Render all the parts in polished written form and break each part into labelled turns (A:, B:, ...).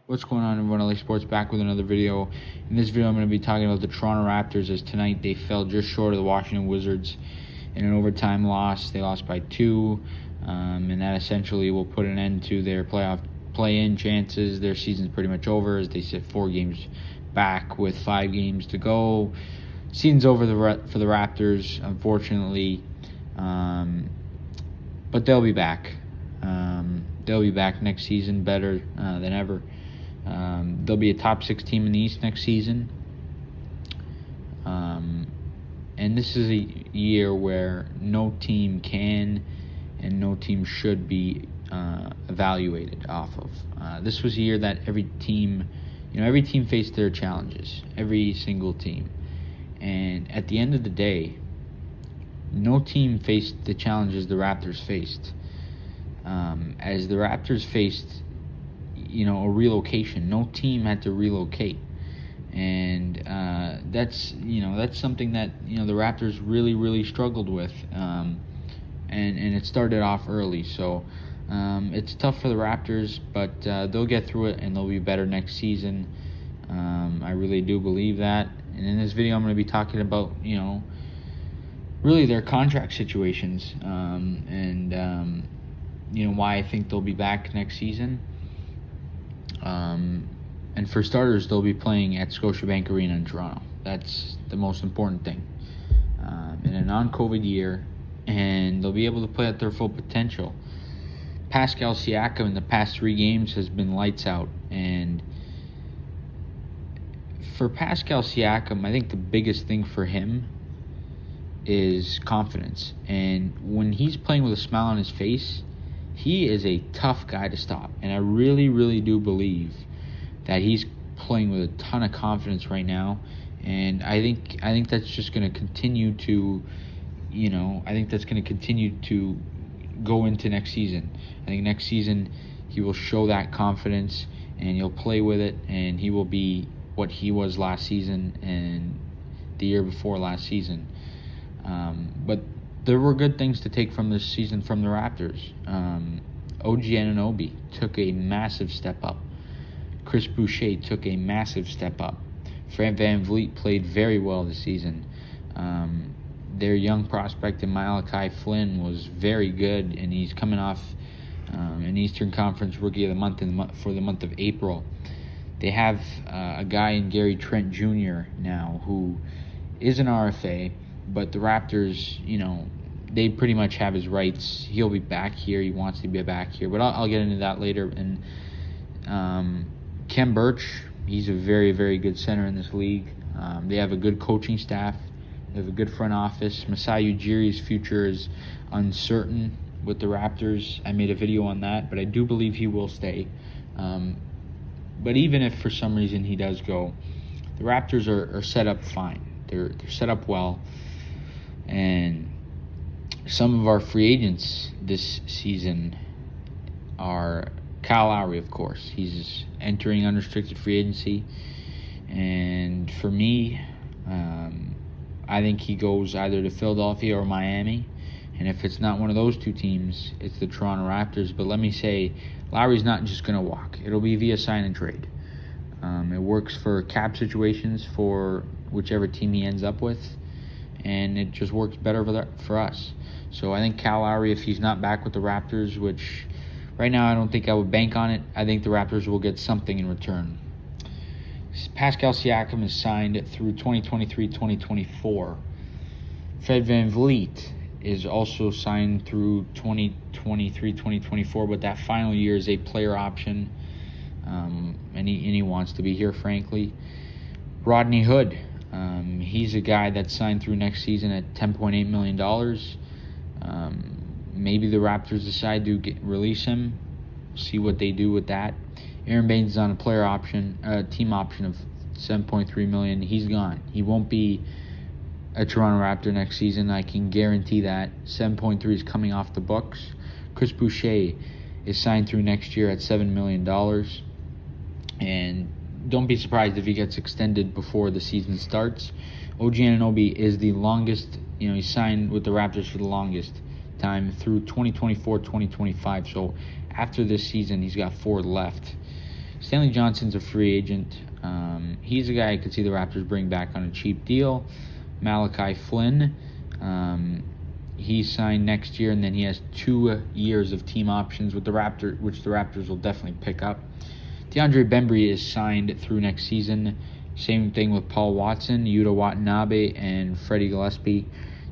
A: What's going on, everyone? LA Sports back with another video. In this video, I'm going to be talking about the Toronto Raptors, as tonight they fell just short of the Washington Wizards in an overtime loss. They lost by 2, and that essentially will put an end to their play-in chances. Their season's pretty much over, as they sit 4 games back with 5 games to go. Season's over for the Raptors, unfortunately, but they'll be back. They'll be back next season better than ever. They'll be a top 6 team in the East next season. And this is a year where no team can and no team should be evaluated off of. This was a year that every team faced their challenges, every single team. And at the end of the day, no team faced the challenges the Raptors faced. As the Raptors faced a relocation. No team had to relocate, and that's something that the Raptors really struggled with, and it started off early. So it's tough for the Raptors, but they'll get through it and they'll be better next season. I really do believe that. And in this video, I'm going to be talking about really their contract situations, and why I think they'll be back next season. And for starters, they'll be playing at Scotiabank Arena in Toronto. That's the most important thing. In a non-COVID year, and they'll be able to play at their full potential. Pascal Siakam in the past 3 games has been lights out. And for Pascal Siakam, I think the biggest thing for him is confidence. And when he's playing with a smile on his face, he is a tough guy to stop, and I really do believe that he's playing with a ton of confidence right now. And I think that's just going to continue to, go into next season. I think next season he will show that confidence, and he'll play with it, and he will be what he was last season and the year before last season. But there were good things to take from this season from the Raptors. OG Anunoby took a massive step up. Chris Boucher took a massive step up. VanVleet played very well this season. Their young prospect in Malachi Flynn was very good, and he's coming off an Eastern Conference Rookie of the Month for the month of April. They have a guy in Trent Jr. now who is an RFA, but the Raptors, they pretty much have his rights. He'll be back here. He wants to be back here, but I'll get into that later. And Khem Birch, he's a very good center in this league. They have a good coaching staff. They have a good front office. Masai Ujiri's future is uncertain with the Raptors. I made a video on that, but I do believe he will stay. But even if for some reason he does go, the Raptors are set up fine. They're set up well. And some of our free agents this season are Kyle Lowry, of course. He's entering unrestricted free agency. And for me, I think he goes either to Philadelphia or Miami. And if it's not one of those 2 teams, it's the Toronto Raptors. But let me say, Lowry's not just going to walk. It'll be via sign and trade. It works for cap situations for whichever team he ends up with. And it just works better for us. So I think Kyle Lowry, if he's not back with the Raptors, which right now I don't think I would bank on it, I think the Raptors will get something in return. Pascal Siakam is signed through 2023-2024. VanVleet is also signed through 2023-2024, but that final year is a player option, and he wants to be here, frankly. Rodney Hood, he's a guy that's signed through next season at $10.8 million. Maybe the Raptors decide to release him. See what they do with that. Aaron Baines is on a team option of $7.3 million. He's gone. He won't be a Toronto Raptor next season. I can guarantee that. 7.3 is coming off the books. Chris Boucher is signed through next year at $7 million. And don't be surprised if he gets extended before the season starts. OG Anunoby is the longest, he signed with the Raptors for the longest time through 2024-2025. So after this season, he's got 4 left. Stanley Johnson's a free agent. He's a guy I could see the Raptors bring back on a cheap deal. Malachi Flynn, he signed next year, and then he has 2 years of team options with the Raptors, which the Raptors will definitely pick up. DeAndre Bembry is signed through next season. Same thing with Paul Watson, Yuta Watanabe, and Freddie Gillespie.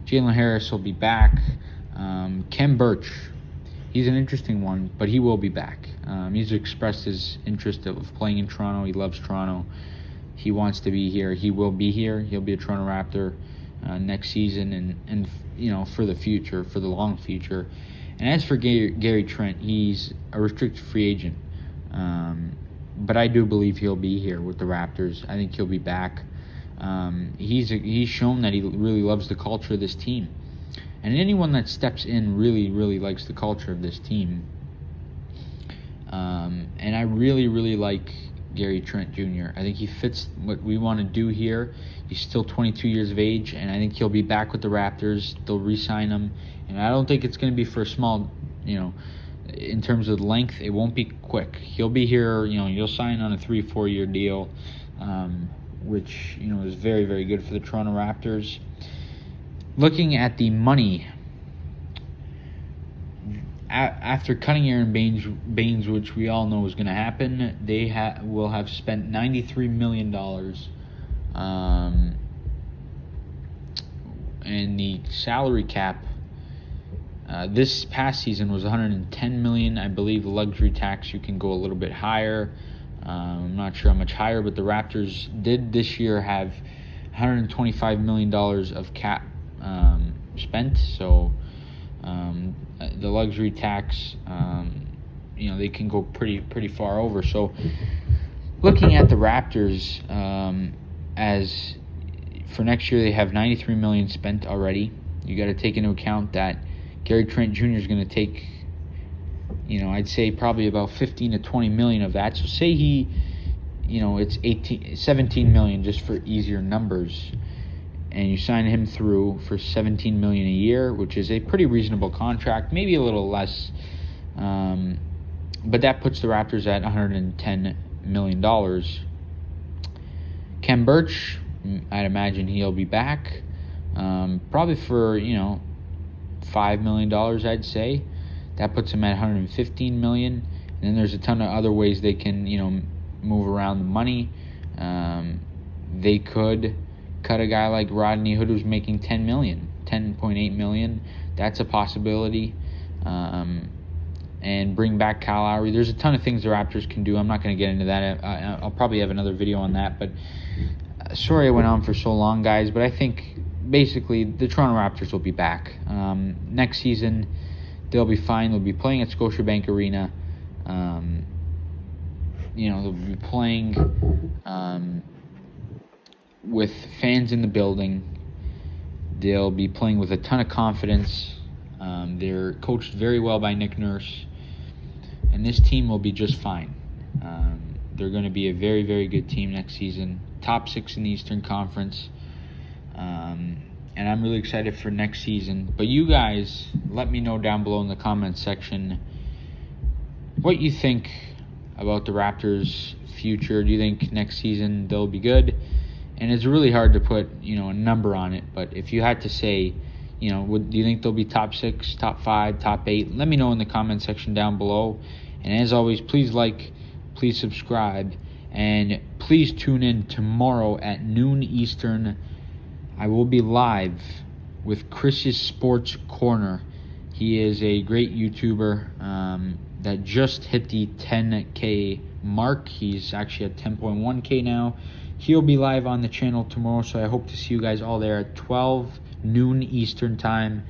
A: Jalen Harris will be back. Kem Birch, he's an interesting one, but he will be back. He's expressed his interest of playing in Toronto. He loves Toronto. He wants to be here. He will be here. He'll be a Toronto Raptor next season and for the future, for the long future. And as for Gary Trent, he's a restricted free agent. But I do believe he'll be here with the Raptors. I think he'll be back. He's shown that he really loves the culture of this team. And anyone that steps in really, really likes the culture of this team. And I really, really like Gary Trent Jr. I think he fits what we want to do here. He's still 22 years of age, and I think he'll be back with the Raptors. They'll re-sign him. And I don't think it's going to be for a small, in terms of length, it won't be quick. He'll be here, you'll sign on a 3-4 year deal, which, is very, very good for the Toronto Raptors. Looking at the money, after cutting Aaron Baines, which we all know is going to happen, they will have spent $93 million. And the salary cap this past season was $110 million. I believe luxury tax, you can go a little bit higher. I'm not sure how much higher, but the Raptors did this year have $125 million of cap spent. So the luxury tax, they can go pretty far over. So looking at the Raptors, as for next year, they have $93 million spent already. You got to take into account that Gary Trent Jr. is going to take, I'd say probably about 15 to 20 million of that. So say it's 17 million just for easier numbers, and you sign him through for 17 million a year, which is a pretty reasonable contract, maybe a little less, but that puts the Raptors at $110 million. Kem Birch, I'd imagine he'll be back, probably for $5 million, I'd say. That puts him at $115 million. And then there's a ton of other ways they can move around the money. They could cut a guy like Rodney Hood, who's making $10.8 million. That's a possibility. And bring back Kyle Lowry. There's a ton of things the Raptors can do. I'm not going to get into that. I'll probably have another video on that. But sorry I went on for so long, guys. But I think basically the Toronto Raptors will be back. Next season, they'll be fine. They'll be playing at Scotiabank Arena. They'll be playing with fans in the building. They'll be playing with a ton of confidence. They're coached very well by Nick Nurse. And this team will be just fine. They're going to be a very, very good team next season. Top 6 in the Eastern Conference. And I'm really excited for next season. But you guys, let me know down below in the comments section what you think about the Raptors' future. Do you think next season they'll be good? And it's really hard to put, a number on it. But if you had to say, do you think they'll be top 6, top 5, top 8? Let me know in the comment section down below. And as always, please like, please subscribe, and please tune in tomorrow at noon Eastern. I will be live with Chris's Sports Corner. He is a great YouTuber that just hit the 10K mark. He's actually at 10.1K now. He'll be live on the channel tomorrow, so I hope to see you guys all there at 12 noon Eastern time.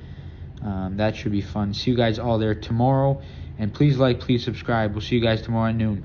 A: That should be fun. See you guys all there tomorrow. And please like, please subscribe. We'll see you guys tomorrow at noon.